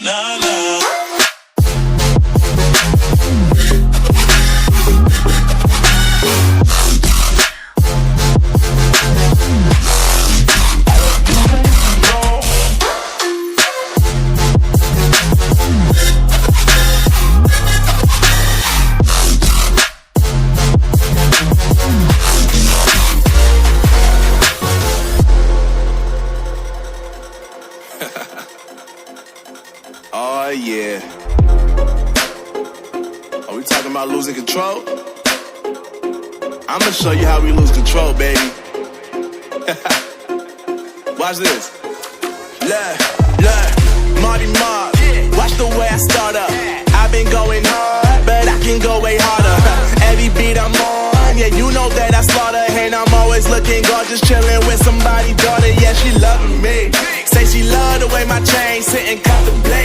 nah, nah. Oh yeah. Are we talking about losing control? I'ma show you how we lose control, baby. Watch this. Look, Marty Mark. Watch the way I start up. I've been going hard, but I can go way harder. Every beat I'm on, yeah, you know that I slaughter. And I'm always looking gorgeous, chilling with somebody's daughter. Yeah, she loving me. Say she love the way my chain sit and contemplate.